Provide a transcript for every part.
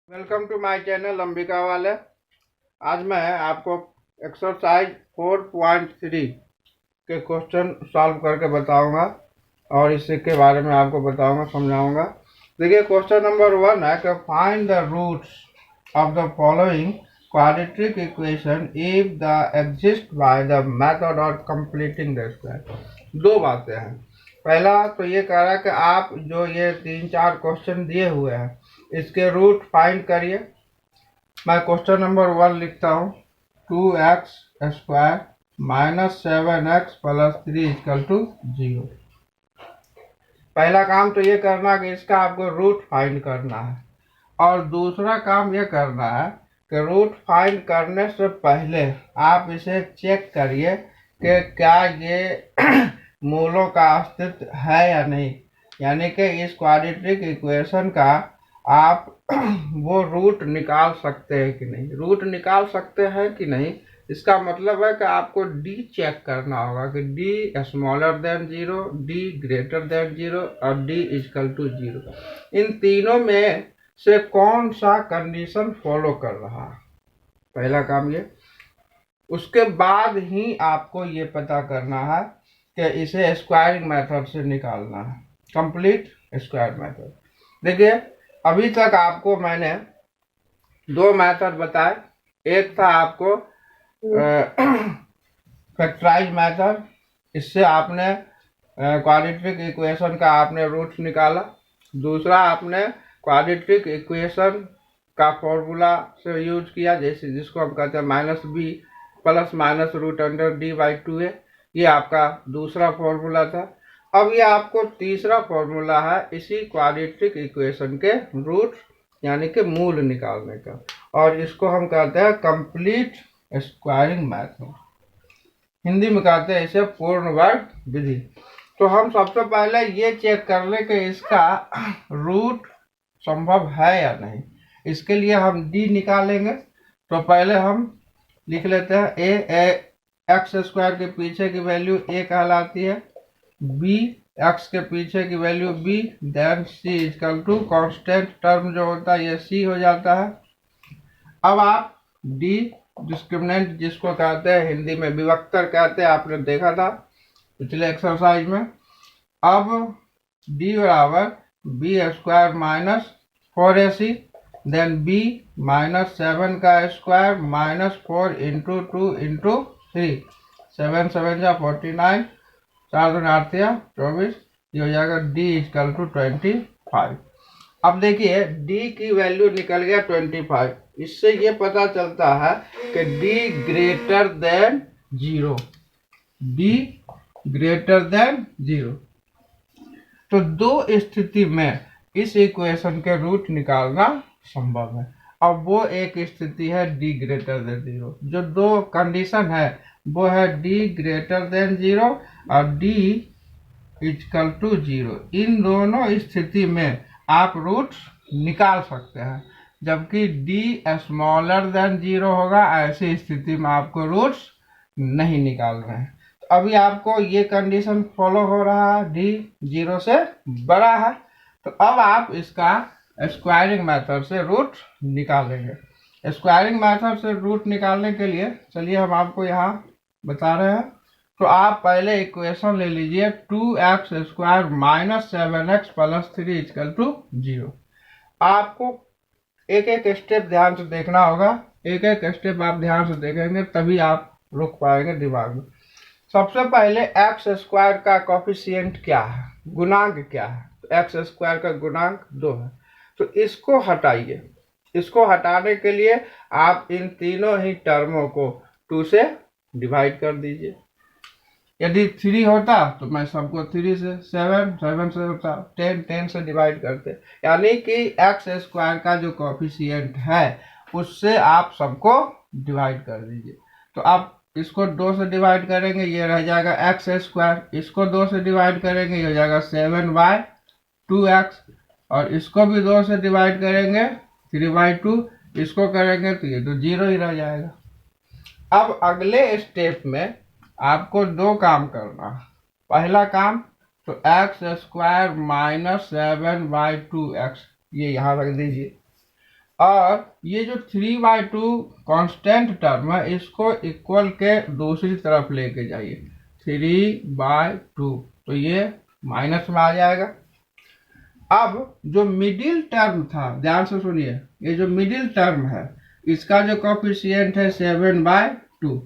Welcome to my channel Ambika वाले। आज मैं आपको एक्सरसाइज 4.3 के क्वेश्चन सॉल्व करके बताऊंगा और इसी के बारे में आपको बताऊंगा, समझाऊंगा। देखिए, क्वेश्चन नंबर 1 है कि find the roots of the following quadratic equation if the exist by the method of completing the square. दो बातें हैं। पहला तो ये कह रहा है कि आप जो ये 3-4 क्वेश्चन दिए हुए हैं इसके रूट फाइंड करिए। मैं क्वेश्चन नंबर 1 लिखता हूँ। 2x square minus 7x plus 3 equal to 0। पहला काम तो ये करना कि इसका आपको रूट फाइंड करना है, और दूसरा काम ये करना है कि रूट फाइंड करने से पहले आप इसे चेक करिए कि क्या ये मूलों का अस्तित्व है या नहीं, यानी कि इस क्वाड्रेटिक इक्वेशन का आप वो रूट निकाल सकते हैं कि नहीं। रूट निकाल सकते हैं कि नहीं, इसका मतलब है कि आपको डी चेक करना होगा कि D smaller than 0, D greater than 0 और डी इक्वल टू 0। इन तीनों में से कौन सा कंडीशन फॉलो कर रहा है, पहला काम ये। उसके बाद ही आपको ये पता करना है कि इसे स्क्वायरिंग मेथड से निकालना है, कंप्लीट स्क्वायर मेथड। देखिए, अभी तक आपको मैंने दो मेथड बताए। एक था आपको फैक्टराइज मेथड, इससे आपने क्वाड्रेटिक इक्वेशन का आपने रूट्स निकाला। दूसरा आपने क्वाड्रेटिक इक्वेशन का फॉर्मूला से यूज किया, जैसे जिसको हम कहते हैं minus b plus minus root under d by 2a। ये आपका दूसरा फॉर्मूला था। अब ये आपको तीसरा फॉर्मूला है इसी क्वाड्रेटिक इक्वेशन के रूट यानी कि मूल निकालने का, और इसको हम कहते हैं कंप्लीट स्क्वायरिंग मेथड। हिंदी में कहते हैं इसे पूर्ण वर्ग विधि। तो हम सबसे पहले ये चेक कर ले कि इसका रूट संभव है या नहीं। इसके लिए हम डी निकालेंगे। तो पहले हम लिख लेते हैं ए एक्स स्क्वायर के पीछे की वैल्यू ए कहलाती है, बी एक्स के पीछे की value b, then c equal to constant term जो होता है ये सी हो जाता है। अब आप डी डिस्क्रिमिनेंट जिसको कहते हैं हिंदी में विभक्तर कहते हैं, आपने देखा था पिछले एक्सरसाइज में। अब डी बराबर b square minus 4ac, then b minus 7 का स्क्वायर माइनस 4 इंटू 2 इंटू 3, 7 7 जा 49, 4 2 8 24, ये हो जाएगा डी इक्वल टू 25। अब देखिए d की वैल्यू निकल गया 25। इससे ये पता चलता है कि d greater than 0, d greater than 0। तो दो स्थिति में इस इक्वेशन के रूट निकालना संभव है। अब वो एक स्थिति है d ग्रेटर देन 0। जो दो कंडीशन है वो है d ग्रेटर देन 0 और d इक्वल टू 0। इन दोनों स्थिति में आप रूट्स निकाल सकते हैं, जबकि d स्मॉलर देन 0 होगा, ऐसी स्थिति में आपको रूट्स नहीं निकालना है। अभी आपको ये कंडीशन फॉलो हो रहा है, d 0 से बड़ा है। तो अब आप इसका स्क्वायरिंग मेथड से रूट निकालेंगे। स्क्वायरिंग मेथड से रूट निकालने के लिए चलिए हम आपको यहाँ बता रहे हैं। तो आप पहले इक्वेशन ले लीजिए 2x square minus 7x plus 3 equal to 0। आपको एक एक स्टेप ध्यान से देखना होगा। एक एक स्टेप आप ध्यान से देखेंगे तभी आप रुक पाएंगे दिमाग में। सबसे पहले x स्क्वायर का कोफिशिएंट क्या है, गुणांक क्या है। तो x स्क्वायर का गुणांक 2 है। तो इसको हटाइए। इसको हटाने के लिए आप इन तीनों ही टर्मों को 2 से डिवाइड कर दीजिए। यदि 3 होता तो मैं सबको 3 से, 7 से होता, 10 से डिवाइड करते, यानी कि एक्स स्क्वायर का जो कोफिशिएंट है उससे आप सबको डिवाइड कर दीजिए। तो आप इसको 2 से डिवाइड करेंगे, ये रह जाएगा एक्स स्क्वायर। इसको 2 से डिवाइड करेंगे, ये हो जाएगा 7/2x, और इसको भी 2 से डिवाइड करेंगे 3/2, इसको करेंगे तो ये तो 0 ही रह जाएगा। अब अगले स्टेप में आपको दो काम करना है। पहला काम तो x स्क्वायर माइनस 7/2x ये यहाँ रख दीजिए। और ये जो 3/2 कांस्टेंट टर्म है इसको इक्वल के दूसरी तरफ लेके जाइए, 3/2, तो ये माइनस में आ जाएगा। अब जो मिडिल टर्म था, ध्यान से सुनिए, ये जो मिडिल टर्म है इसका जो कोफिशिएंट है 7/2,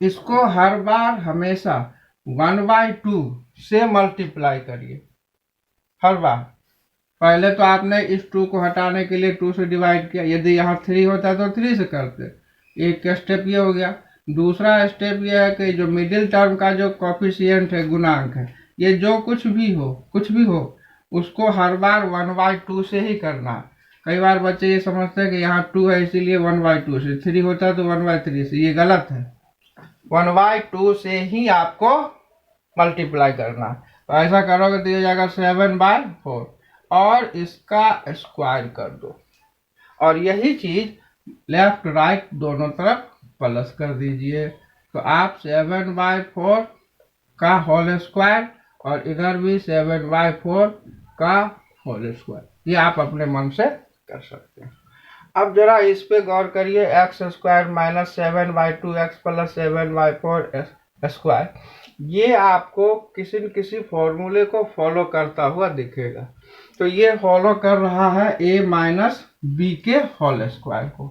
इसको हर बार हमेशा 1/2 से मल्टीप्लाई करिए हर बार। पहले तो आपने इस 2 को हटाने के लिए 2 से डिवाइड किया, यदि यहाँ 3 होता तो 3 से करते, एक स्टेप ये हो गया। दूसरा स्टेप ये है कि जो मिडिल टर्म का जो कोफिशिएंट है, गुणांक है, ये जो कुछ भी हो उसको हर बार 1/2 से ही करना है। कई बार बच्चे ये समझते हैं कि यहाँ 2 है इसीलिए 1/2 से, 3 होता तो 1/3 से, ये गलत है। 1/2 से ही आपको मल्टीप्लाई करना है। तो ऐसा करोगे तो ये जाएगा 7/4 और इसका स्क्वायर कर दो, और यही चीज लेफ्ट राइट दोनों तरफ प्लस कर दीजिए। तो आप 7/4 का होल स्क्वायर और इधर भी 7/4 का होल स्क्वायर, ये आप अपने मन से कर सकते हैं। अब जरा इस पे गौर करिए, x² minus 7/2x plus 7/4 square, ये आपको किसी न किसी फॉर्मूले को फॉलो करता हुआ दिखेगा। तो ये फॉलो कर रहा है a माइनस बी के होल स्क्वायर को।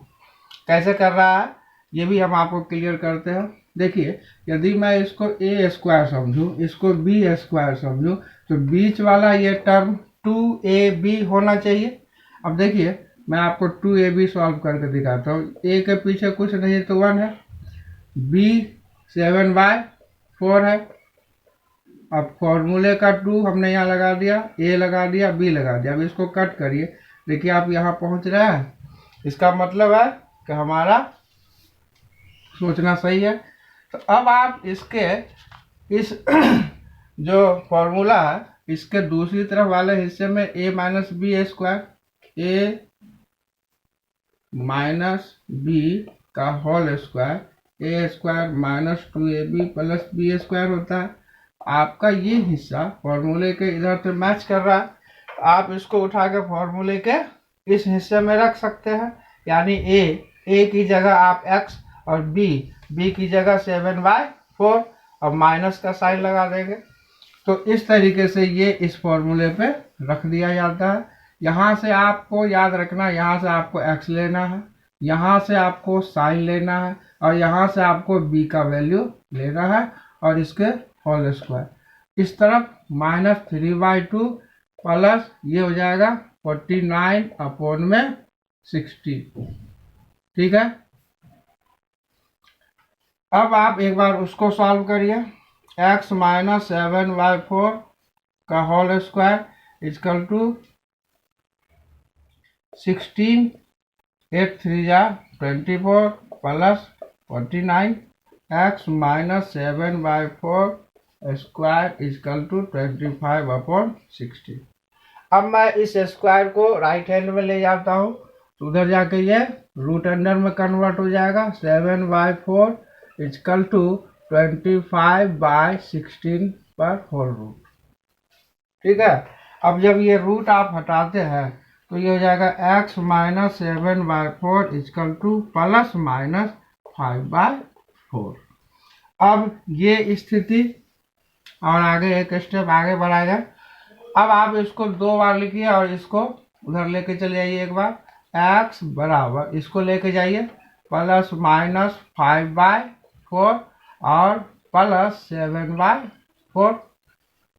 कैसे कर रहा है ये भी हम आपको क्लियर करते हैं। देखिए, यदि मैं इसको a² समझूं, इसको b² समझूं, तो बीच वाला ये टर्म 2ab होना चाहिए। अब देखिए, मैं आपको 2ab सॉल्व करके दिखाता हूँ। a के पीछे कुछ नहीं तो 1 है, b 7/4 है। अब फॉर्मूले का 2 हमने यहाँ लगा दिया, a लगा दिया, b लगा दिया। अब इसको कट करिए, देखिए आप यहाँ पहुँच रहे हैं। इसका मतलब है कि हमारा सोचना सही है। तो अब आप इसके इस जो फॉर्मूला है इसके दूसरी तरफ वाले हिस्से में a minus B square, a minus B का whole square, a² minus 2ab plus b² होता है। आपका ये हिस्सा फॉर्मूले के इधर से मैच कर रहा है, आप इसको उठा के फॉर्मूले के इस हिस्से में रख सकते हैं। यानी a की जगह आप x और b की जगह 7/4 और माइनस का साइन लगा देंगे। तो इस तरीके से ये इस फॉर्मूले पे रख दिया जाता है। यहाँ से आपको याद रखना, यहाँ से आपको x लेना है, यहाँ से आपको साइन लेना है, और यहाँ से आपको b का वैल्यू लेना है, और इसके होल स्क्वायर। इस तरफ माइनस 3/2 प्लस ये हो जाएगा 49/60। ठीक है, अब आप एक बार उसको सॉल्व करिए। x माइनस 7/4 का होल स्क्वायर इजकल टू 16, 8 3 जा 24 plus 49, x minus 7/4 square equal to 25/60। अब मैं इस स्क्वायर को राइट हैंड में ले जाता हूँ, तो उधर जाके ये रूट अंडर में कन्वर्ट हो जाएगा। 7/4 इजकल टू 25/16 पर होल रूट। ठीक है, अब जब ये रूट आप हटाते हैं तो ये हो जाएगा x minus 7/4 equal to plus minus 5/4। अब ये स्थिति और आगे एक स्टेप आगे बढ़ाएगा। अब आप इसको 2 बार लिखिए और इसको उधर लेके चले जाइए एक बार। x बराबर, इसको लेके जाइए प्लस माइनस 5/4 और प्लस 7/4।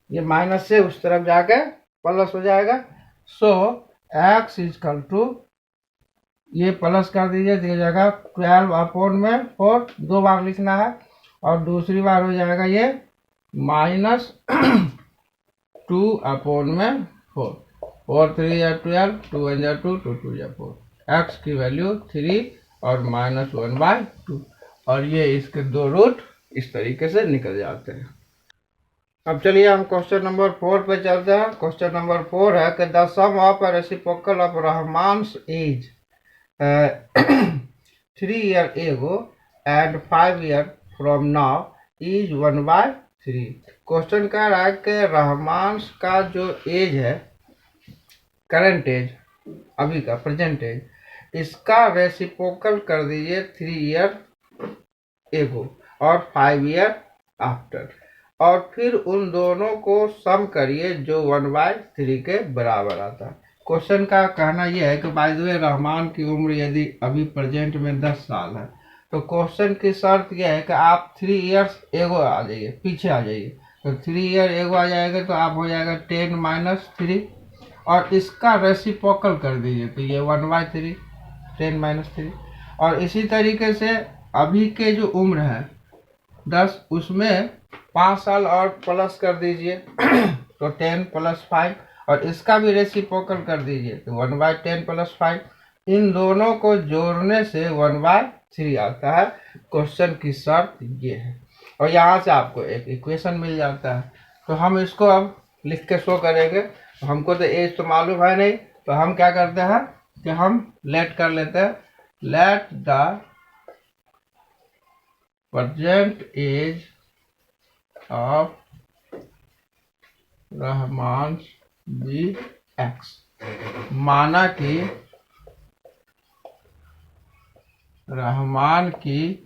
ये माइनस से उस तरफ जाके प्लस हो जाएगा। सो x इजकल टू, ये प्लस कर दीजिए, दिया जाएगा 12/4, 2 बार लिखना है, और दूसरी बार हो जाएगा ये माइनस 2/4, 4 3 या 12, 2 1 या 2, 2 2 या 4। x की वैल्यू 3 और माइनस 1/2, और ये इसके 2 रूट इस तरीके से निकल जाते हैं। अब चलिए हम क्वेश्चन नंबर 4 पे चलते हैं। क्वेश्चन नंबर 4 है कि the sum of a reciprocal of Rahman's age 3 years ago and 5 years from now is 1/3। Question कह रहा है कि रहमान का जो एज है, करंट एज, अभी का प्रेजेंट एज, इसका रेसिप्रोकल कर दीजिए 3 ईयर एगो और 5 ईयर आफ्टर, और फिर उन दोनों को सम करिए जो 1/3 के बराबर आता है। क्वेश्चन का कहना यह है कि बाय द वे रहमान की उम्र यदि अभी प्रेजेंट में 10 साल है, तो क्वेश्चन की शर्त यह है कि आप 3 ईयर्स एगो आ जाइए, पीछे आ जाइए। तो 3 ईयर एगो आ जाएगा तो आप हो जाएगा 10 - 3, और इसका रेसिप्रोकल कर दीजिए तो ये 1/3, 10 - 3। और इसी तरीके से अभी के जो उम्र है 10, उसमें 5 साल और प्लस कर दीजिए तो 10 + 5, और इसका भी रेसिप्रोकल कर दीजिए तो 1/10 + 5। इन दोनों को जोड़ने से 1/3 आता है। क्वेश्चन की शर्त ये है, और यहाँ से आपको एक इक्वेशन मिल जाता है। तो हम इसको अब लिख के शो करेंगे। हमको तो एज तो मालूम है नहीं, तो हम क्या करते हैं कि हम लेट कर लेते हैं, let the present age of Rahman be x. माना कि रहमान की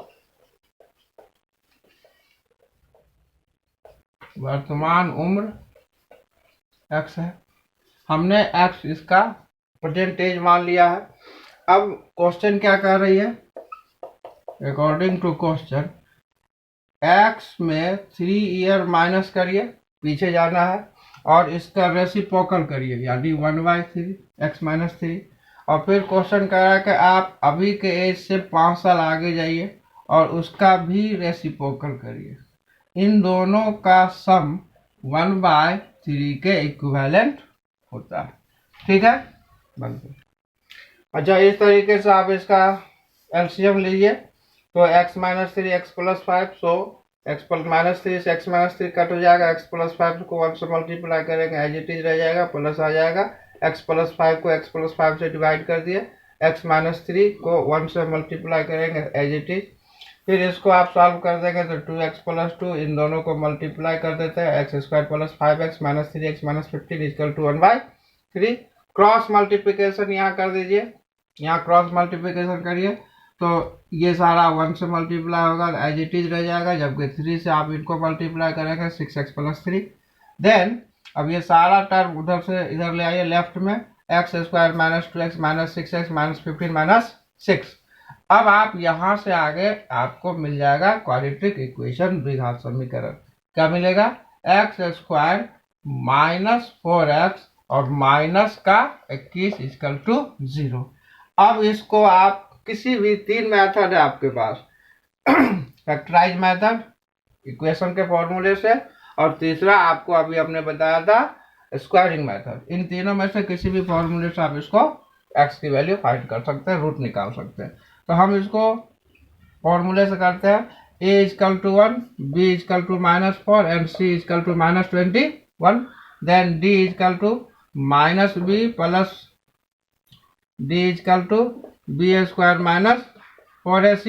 वर्तमान उम्र एक्स है। हमने एक्स इसका प्रेजेंट एज मान लिया है। अब क्वेश्चन क्या कह रही है, अकॉर्डिंग टू क्वेश्चन एक्स में 3 ईयर माइनस करिए, पीछे जाना है, और इसका रेसिप्रोकल करिए यानी 1/3 x - 3। और फिर क्वेश्चन कह रहा है कि आप अभी के एज से 5 साल आगे जाइए और उसका भी रेसिप्रोकल करिए। इन दोनों का सम 1/3 के इक्विवेलेंट होता है। ठीक है, बंद। अच्छा, इस तरीके से आप इसका एलसीएम लीजिए तो x - 3 x + 5, सो x - 3 से x - 3 कट हो जाएगा, x + 5 को 1 से मल्टीप्लाई करेंगे एज इट इज रह जाएगा, प्लस आ जाएगा। x + 5 को x + 5 से डिवाइड कर दिए, x - 3 को 1 से मल्टीप्लाई करेंगे एज इट इज। फिर इसको आप सॉल्व कर देंगे तो 2x + 2, इन दोनों को मल्टीप्लाई कर देते हैं, x² + 5x - 3x - 15 = 1/3। Cross multiplication यहाँ कर दीजिए, यहाँ क्रॉस मल्टीप्लिकेशन करिए तो ये सारा 1 से मल्टीप्लाई होगा एज इट इज रह जाएगा, जबकि 3 से आप इनको मल्टीप्लाई करेंगे 6x + 3। देन अब ये सारा टर्म उधर से इधर ले आइए लेफ्ट में, x² - 2x - 6x - 15 - 6। अब आप यहाँ से आगे आपको मिल जाएगा क्वाड्रेटिक इक्वेशन, द्विघात समीकरण। क्या मिलेगा, x² - 4x और माइनस का 21 = 0। अब इसको आप किसी भी 3 मेथड है आपके पास, फैक्टराइज मेथड इक्वेशन के फॉर्मूले से, और तीसरा आपको अभी हमने बताया था स्क्वायरिंग मेथड। इन तीनों में से किसी भी फॉर्मूले से आप इसको x की वैल्यू फाइंड कर सकते हैं, रूट निकाल सकते हैं। तो हम इसको फॉर्मूले से करते हैं, a = 1, b = -4 and c = -21। Then d = -b plus d = b² - 4ac,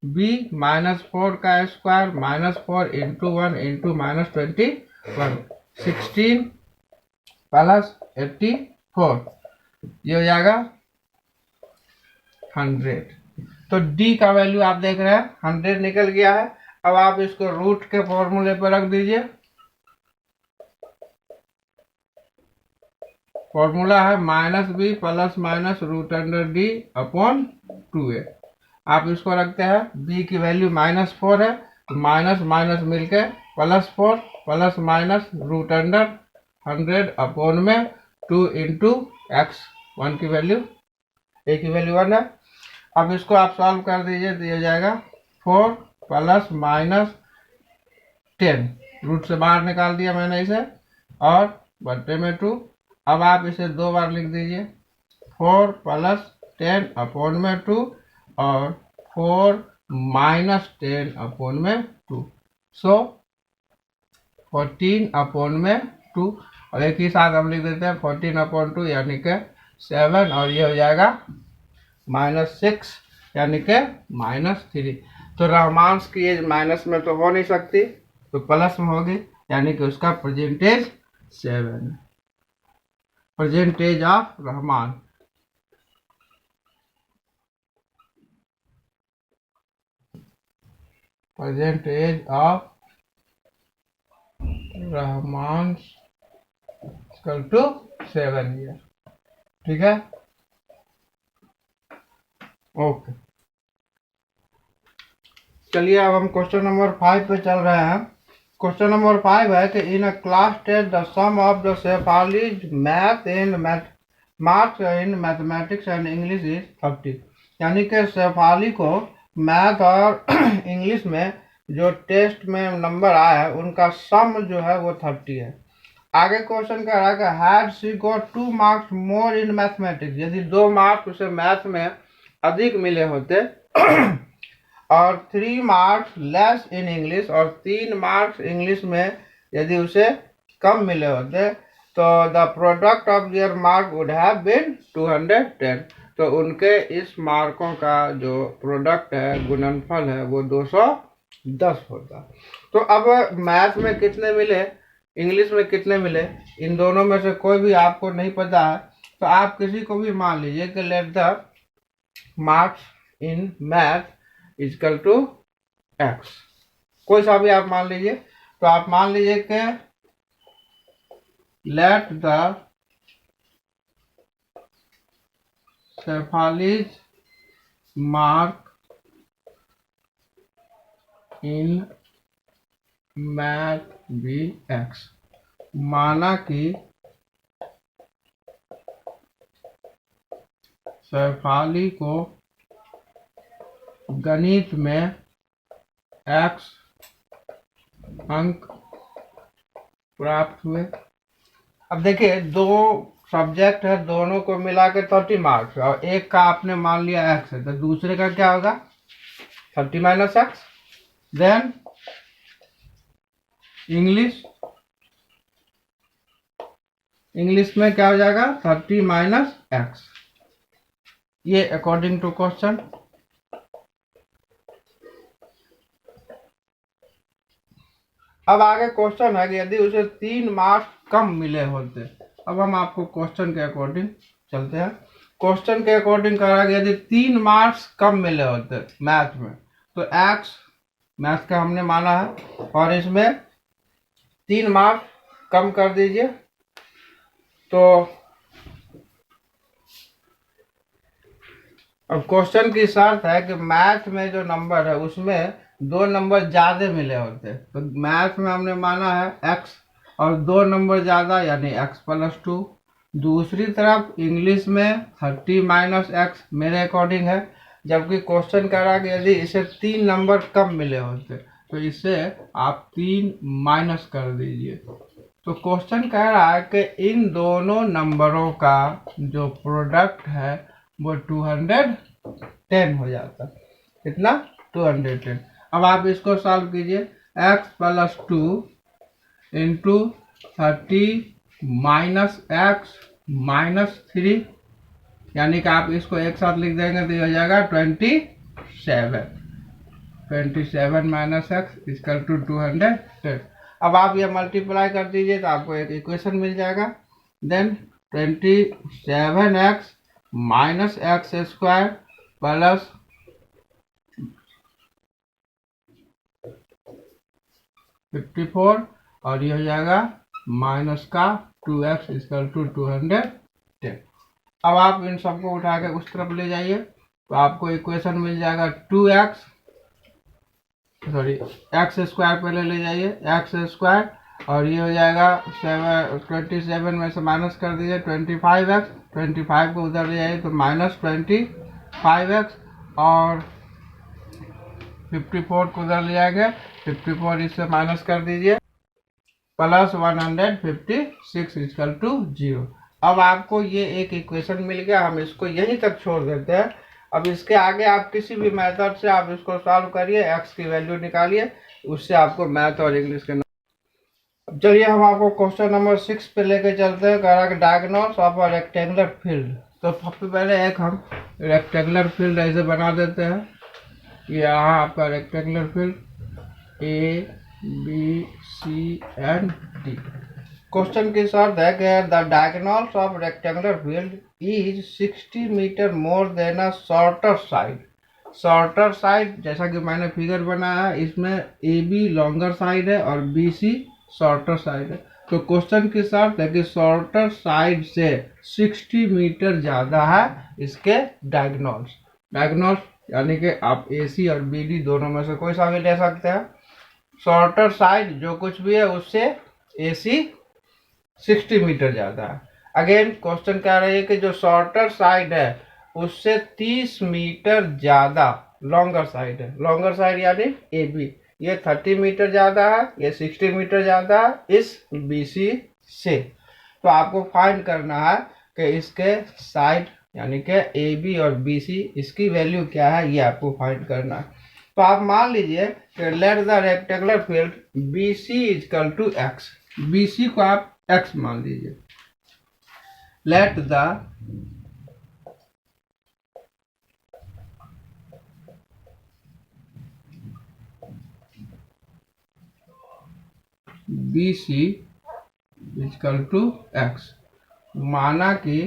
b -4 का स्क्वायर -4 × 1 × -21, 16 + 84, ये हो जाएगा 100। तो d का वैल्यू आप देख रहे हैं 100 निकल गया है। अब आप इसको रूट के फॉर्मूले पर रख दीजिए। फॉर्मूला है -b ± √d/2a। आप इसको रखते हैं, b की वैल्यू -4 है तो माइनस माइनस मिलके +4 प्लस माइनस √100/2 × x। 1 की वैल्यू, a की वैल्यू 1 है। अब इसको आप सॉल्व कर दीजिए तो ये जाएगा 4 ± 10, रूट से बाहर निकाल दिया मैंने इसे, और बट्टे में 2। अब आप इसे 2 बार लिख दीजिए, 4 + 10/2 और 4 - 10/2, सो 14/2। और एक ही साथ हम लिख देते हैं 14/2 यानी कि 7, और ये हो जाएगा -6 यानी कि -3। तो रहमान की एज माइनस में तो हो नहीं सकती, तो प्लस में होगी, यानी कि उसका प्रेजेंटेज 7 है। Present age of Rahman present age of Rahman equal to 7 year. ठीक है, ओके। चलिए अब हम क्वेश्चन नंबर 5 पे चल रहे हैं। क्वेश्चन नंबर 5 है कि in a class test the sum of the Shefali's marks in mathematics and English is 30। यानी कि शेफाली को मैथ और इंग्लिश में जो टेस्ट में नंबर आया है उनका सम जो है वो 30 है। आगे क्वेश्चन कह रहा है कि had she got 2 marks more in mathematics, यदि 2 मार्क्स उसे मैथ में अधिक मिले होते और 3 मार्क्स लेस इन इंग्लिश, और 3 मार्क्स इंग्लिश में यदि उसे कम मिले होते, तो the product of their mark would have been 210। तो उनके इस मार्कों का जो प्रोडक्ट है, गुणनफल है, वो 210 होता। तो अब मैथ में कितने मिले, इंग्लिश में कितने मिले, इन दोनों में से कोई भी आपको नहीं पता है, तो आप किसी को भी मान लीजिए कि let the marks in math equal to x, कोई सा भी आप मान लीजिए। तो आप मान लीजिए कि let the Shefali's mark in math be x, माना कि शेफाली को गणित में x अंक प्राप्त हुए। अब देखिए, 2 सब्जेक्ट है, दोनों को मिला के 30 मार्क्स, और एक का आपने मान लिया x है, तो दूसरे का क्या होगा 30 माइनस एक्स। देन इंग्लिश में क्या हो जाएगा 30 माइनस एक्स, ये अकॉर्डिंग टू क्वेश्चन। अब आगे क्वेश्चन है कि यदि उसे 3 मार्क्स कम मिले होते। अब हम आपको क्वेश्चन के अकॉर्डिंग चलते हैं। क्वेश्चन के अकॉर्डिंग कह रहा है कि यदि 3 मार्क्स कम मिले होते मैथ में, तो एक्स मैथ का हमने माना है, और इसमें 3 मार्क्स कम कर दीजिए। तो अब क्वेश्चन की शर्त है कि मैथ में जो नंबर है उसमें 2 नंबर ज्यादा मिले होते। तो मैथ में हमने माना है x, और 2 नंबर ज्यादा यानी x+2। दूसरी तरफ इंग्लिश में 30 माइनस एक्स मेरे अकॉर्डिंग है, जबकि क्वेश्चन कह रहा है कि यदि इसे 3 नंबर कम मिले होते, तो इससे आप 3 माइनस कर दीजिए। तो क्वेश्चन कह रहा है कि इन दोनों नंबरों का जो प्रोडक्ट है वो 210 हो जाता। कितना 210। अब आप इसको सॉल्व कीजिए, x+2 into 30 minus x minus 3, यानी कि आप इसको एक साथ लिख देंगे तो ये हो जाएगा 27 माइनस एक्स इक्वल टू 210। अब आप ये मल्टीप्लाई कर दीजिए तो आपको एक इक्वेशन मिल जाएगा। Then 27x minus x square plus 54, और ये हो जाएगा माइनस का 2x इक्वल टू 210। अब आप इन सबको उठा के उस तरफ ले जाइए तो आपको इक्वेशन मिल जाएगा 2x, सॉरी एक्स स्क्वायर पहले ले जाइए, एक्स स्क्वायर, और ये हो जाएगा 27 में से माइनस कर दीजिए 25x, 25 को उधर ले जाइए तो माइनस 25x, और 54 को उधर ले जाएंगे, 54 इससे माइनस कर दीजिए, प्लस 156 इक्वल टू 0। अब आपको ये एक इक्वेशन मिल गया, हम इसको यहीं तक छोड़ देते हैं। अब इसके आगे आप किसी भी मेथड से आप इसको सॉल्व करिए, एक्स की वैल्यू निकालिए, उससे आपको मैथ और इंग्लिश के। चलिए हम आपको क्वेश्चन नंबर 6 पे लेके चलते हैं। कह रहा है diagonals of a rectangular field. तो सबसे पहले एक हम रेक्टेंगुलर फील्ड ऐसे बना देते हैं। यहाँ आपका rectangular field A B C and D. Question की शर्त है कि the diagonals of rectangular field is 60 metre more than a shorter side. Shorter side, जैसा कि मैंने फिगर बनाया है, इसमें ए बी लॉन्गर साइड है और बी सी शॉर्टर साइड है। तो क्वेश्चन की शर्त है कि शॉर्टर साइड से 60 मीटर ज़्यादा है इसके डायगोनल्स। डायगोनल्स यानी कि आप ए सी और बी डी दोनों में से कोई सा भी ले सकते हैं। शॉर्टर साइड जो कुछ भी है उससे ए सी 60 मीटर ज़्यादा है। अगेन क्वेश्चन कह रही है कि जो शॉर्टर साइड है उससे 30 मीटर ज़्यादा लॉन्गर साइड है। लॉन्गर साइड यानी ए बी, ये 30 मीटर ज़्यादा है, ये 60 मीटर ज़्यादा है इस बी सी से। तो आपको फाइंड करना है कि इसके साइड यानी कि ए बी और बी सी इसकी वैल्यू क्या है, ये आपको फाइंड करना है। तो आप मान लीजिए कि let the rectangular field B C equal to x. B C को आप एक्स मान लीजिए। Let the B C equal to x. माना कि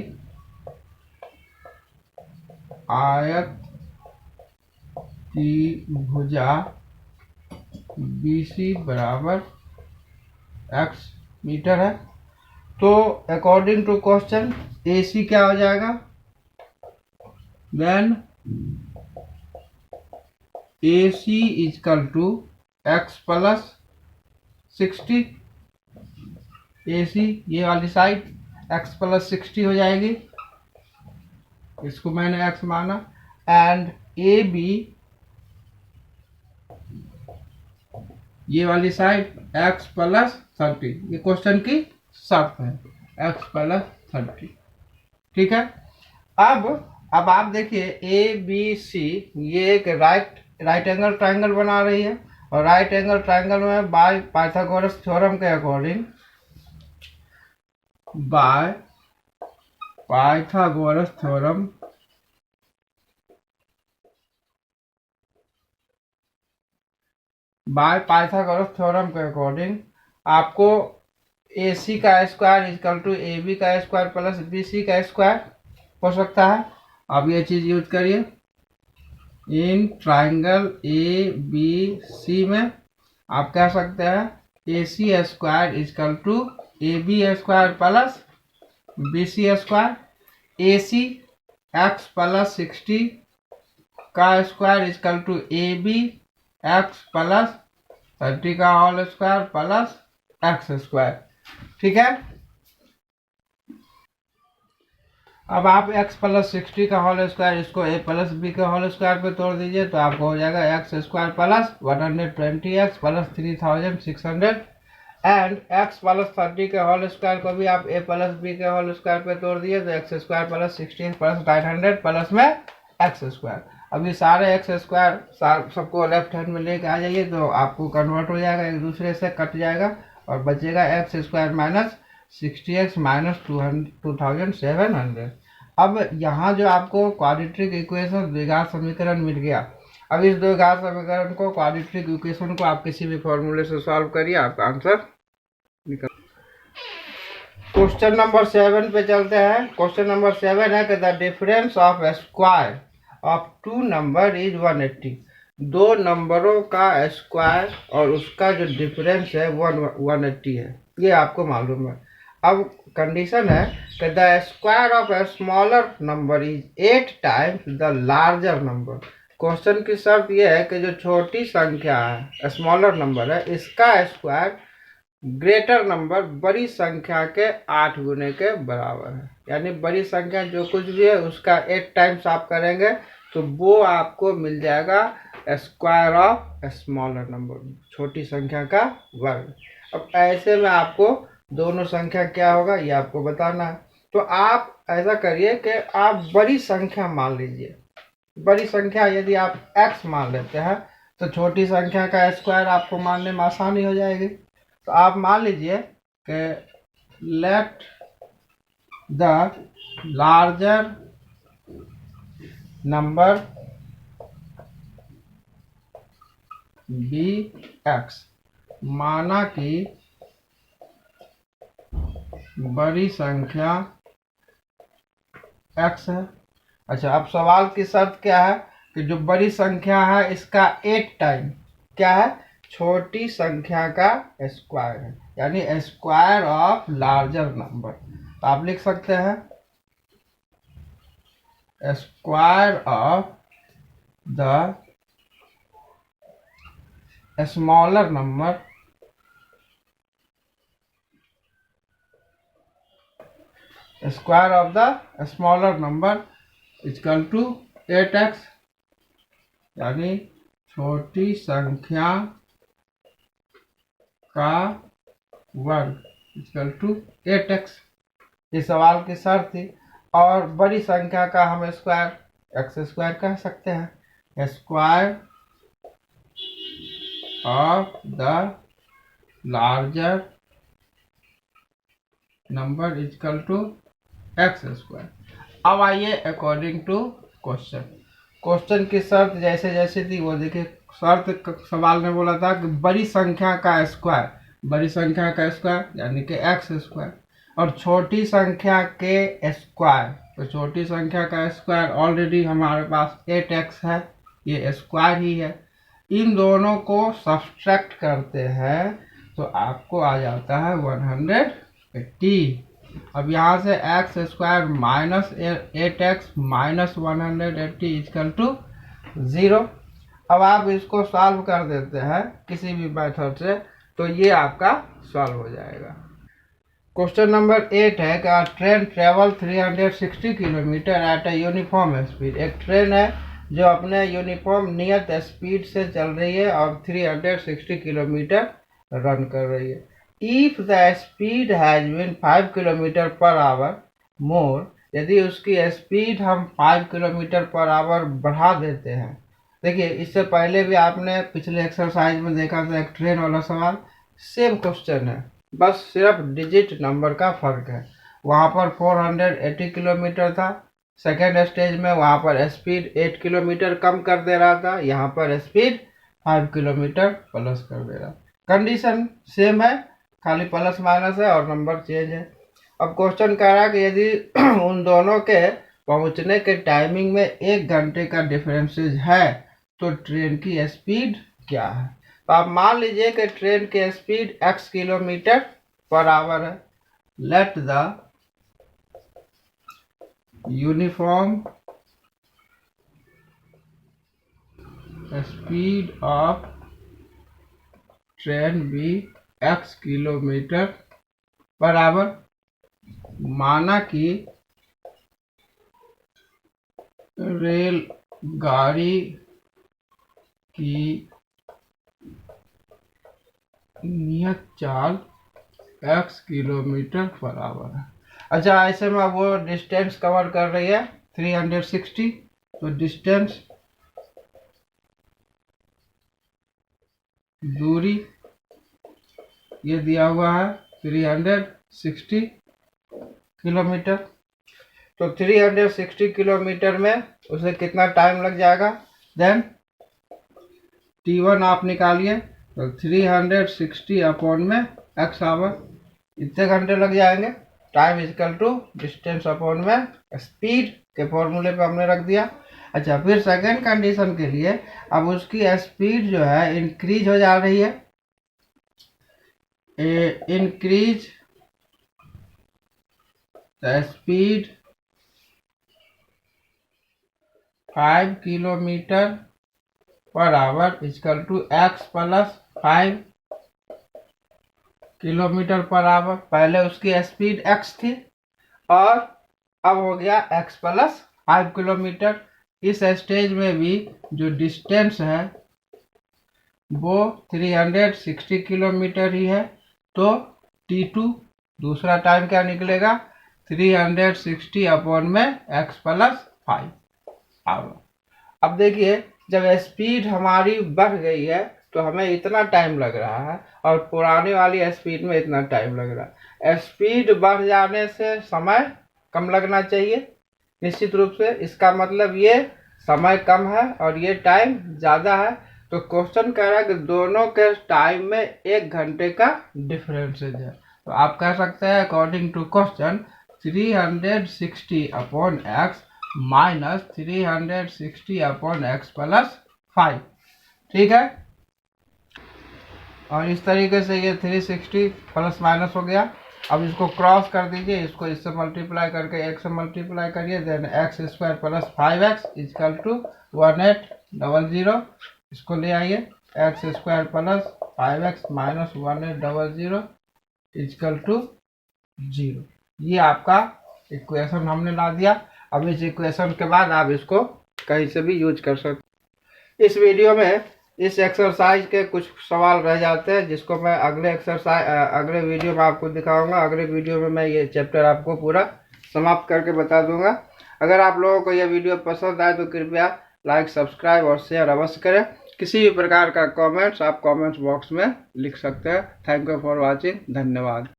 आयत की भुजा बी सी बराबर एक्स मीटर है। तो according to question A C क्या हो जाएगा, then A C equal to x plus 60। A C ये वाली साइड एक्स प्लस 60 हो जाएगी, इसको मैंने एक्स माना। एंड ए बी ये वाली साइड एक्स प्लस 30, ये क्वेश्चन की शर्त है, एक्स प्लस 30। ठीक है। अब आप देखिए ए बी सी ये एक राइट एंगल ट्राइंगल बना रही है, और राइट एंगल ट्राइंगल में बाय पाइथागोरस थ्योरम के अकॉर्डिंग, बाय पाइथागोरस थ्योरम के अकॉर्डिंग आपको ए सी का square equal to A B का स्क्वायर प्लस बी सी का स्क्वायर हो सकता है। आप ये चीज़ यूज करिए। इन ट्राइंगल ए बी सी में आप कह सकते हैं A C square equal to A B square plus B C square. A C X plus 60 का square equal to A B X plus 30 का whole square plus X square. ठीक है। अब आप x प्लस 60 का होल स्क्वायर इसको a plus B के whole square पे तोड़ दीजिए, तो आपको हो जाएगा X square plus 120x plus 3600 and x plus 30 के होल स्क्वायर को भी आप a प्लस बी के होल स्क्वायर पे तोड़ दिए, तो x square plus 16 plus 900 plus में एक्स स्क्वायर। अब ये सारे एक्स स्क्वायर सबको लेफ्ट हैंड में लेके आ जाइए, तो आपको कन्वर्ट हो जाएगा, एक दूसरे से कट जाएगा और बचेगा x square minus 60x minus 2700। अब यहाँ जो आपको क्वाड्रेटिक इक्वेशन द्विघात समीकरण मिल गया। अब इस द्विघात समीकरण को क्वाड्रेटिक इक्वेशन को आप किसी भी फॉर्मूले से सॉल्व करिए, आपका आंसर निकल। क्वेश्चन नंबर 7 पे चलते हैं। क्वेश्चन नंबर 7 है कि the difference of square of two number is 180। दो नंबरों का स्क्वायर और उसका जो डिफरेंस है 180 है, ये आपको मालूम है। अब कंडीशन है कि the square of a smaller number is 8 times the larger number. Question की शर्त यह है कि जो छोटी संख्या है, स्मॉलर नंबर है, इसका स्क्वायर ग्रेटर नंबर बड़ी संख्या के 8 गुने के बराबर है। यानी बड़ी संख्या जो कुछ भी है उसका 8 टाइम्स आप करेंगे तो वो आपको मिल जाएगा स्क्वायर ऑफ स्मॉलर नंबर, छोटी संख्या का वर्ग। अब ऐसे में आपको दोनों संख्या क्या होगा ये आपको बताना है। तो आप ऐसा करिए कि आप बड़ी संख्या मान लीजिए। बड़ी संख्या यदि आप x मान लेते हैं तो छोटी संख्या का स्क्वायर आपको मानने में आसानी हो जाएगी। तो आप मान लीजिए कि let the larger number be x. माना कि बड़ी संख्या x है। अच्छा, अब सवाल की शर्त क्या है कि जो बड़ी संख्या है इसका 8 टाइम क्या है, छोटी संख्या का स्क्वायर है, यानी स्क्वायर ऑफ लार्जर नंबर। तो आप लिख सकते हैं square of the smaller number square of the smaller number equal to 8x, यानी छोटी संख्या का वर्ग इक्वल टू 8x। इस सवाल की शर्त थी। और बड़ी संख्या का हम स्क्वायर एक्स स्क्वायर कह सकते हैं, square of the larger number equal to x square. अब आइए अकॉर्डिंग टू क्वेश्चन की शर्त जैसे जैसे थी वो देखिए। शर्त सवाल ने बोला था कि बड़ी संख्या का स्क्वायर यानी कि एक्स स्क्वायर, और छोटी संख्या के स्क्वायर, तो छोटी संख्या का स्क्वायर ऑलरेडी हमारे पास 8x है, ये स्क्वायर ही है। इन दोनों को सब्सट्रैक्ट करते हैं तो आपको आ जाता है 180। अब यहाँ से x square minus 8x minus 180 equal to 0। अब आप इसको सॉल्व कर देते हैं किसी भी मेथड से, तो ये आपका सॉल्व हो जाएगा। क्वेश्चन नंबर 8 है कि a train travel 360 kilometre at a uniform speed. एक ट्रेन है जो अपने यूनिफॉर्म नियत स्पीड से चल रही है और 360 किलोमीटर रन कर रही है। If the speed has been 5 kilometre per hour more, यदि उसकी स्पीड हम 5 किलोमीटर पर आवर बढ़ा देते हैं। देखिए इससे पहले भी आपने पिछले एक्सरसाइज में देखा था एक ट्रेन वाला सवाल, सेम क्वेश्चन है, बस सिर्फ डिजिट नंबर का फर्क है। वहाँ पर 480 किलोमीटर था, सेकेंड स्टेज में वहाँ पर स्पीड 8 किलोमीटर कम कर दे रहा था, यहाँ पर स्पीड 5 किलोमीटर प्लस कर दे रहा। कंडीशन सेम है, खाली प्लस माइनस है और नंबर चेंज है। अब क्वेश्चन कह रहा है कि यदि उन दोनों के पहुंचने के टाइमिंग में 1 घंटे का डिफरेंसेज है तो ट्रेन की स्पीड क्या है। तो आप मान लीजिए कि ट्रेन की speed x kilometre per hour है। Let the uniform speed of train be x kilometre per hour. माना कि रेलगाड़ी की नियत चाल x किलोमीटर पर आवर है। अच्छा, ऐसे में वो डिस्टेंस कवर कर रही है 360, तो डिस्टेंस दूरी ये दिया हुआ है 360 किलोमीटर। तो 360 किलोमीटर में उसे कितना टाइम लग जाएगा, देन t1 आप निकालिए, तो 360 अपॉन में x आवर, इतने घंटे लग जाएंगे। Time equal to distance upon में स्पीड के फॉर्मूले पे हमने रख दिया। अच्छा, फिर सेकंड कंडीशन के लिए अब उसकी स्पीड जो है इंक्रीज हो जा रही है। Increase the speed 5 kilometre per hour equal to x plus 5 kilometre per hour. पहले उसकी स्पीड x थी और अब हो गया x प्लस 5 किलोमीटर। इस स्टेज में भी जो डिस्टेंस है वो 360 किलोमीटर ही है, तो t2 दूसरा टाइम क्या निकलेगा, 360 अपॉन में x प्लस 5 आवर। अब देखिए जब स्पीड हमारी बढ़ गई है तो हमें इतना टाइम लग रहा है और पुरानी वाली स्पीड में इतना टाइम लग रहा है। स्पीड बढ़ जाने से समय कम लगना चाहिए निश्चित रूप से, इसका मतलब ये समय कम है और ये टाइम ज़्यादा है। तो क्वेश्चन कह रहा है कि दोनों के टाइम में 1 घंटे का डिफरेंसेज है। तो आप कह सकते हैं according to question 360 upon x minus 360/x+5। ठीक है, और इस तरीके से ये 360 प्लस माइनस हो गया। अब इसको क्रॉस कर दीजिए, इसको इससे मल्टीप्लाई करके x से मल्टीप्लाई करिए, then x² plus 5x is equal to 1800। इसको ले आइए, x² plus 5x minus 1800 is equal to 0। ये आपका इक्वेशन हमने ला दिया। अब इस इक्वेशन के बाद आप इसको कहीं से भी यूज कर सकते। इस वीडियो में इस एक्सरसाइज के कुछ सवाल रह जाते हैं, जिसको मैं अगले वीडियो में आपको दिखाऊंगा। अगले वीडियो में मैं ये चैप्टर आपको पूरा समाप्त करके बता दूंगा। अगर आप लोगों को यह वीडियो पसंद आए तो कृपया लाइक, सब्सक्राइब और शेयर अवश्य करें। किसी भी प्रकार का कमेंट्स आप कमेंट्स बॉक्स में लिख सकते हैं। Thank you for watching. धन्यवाद।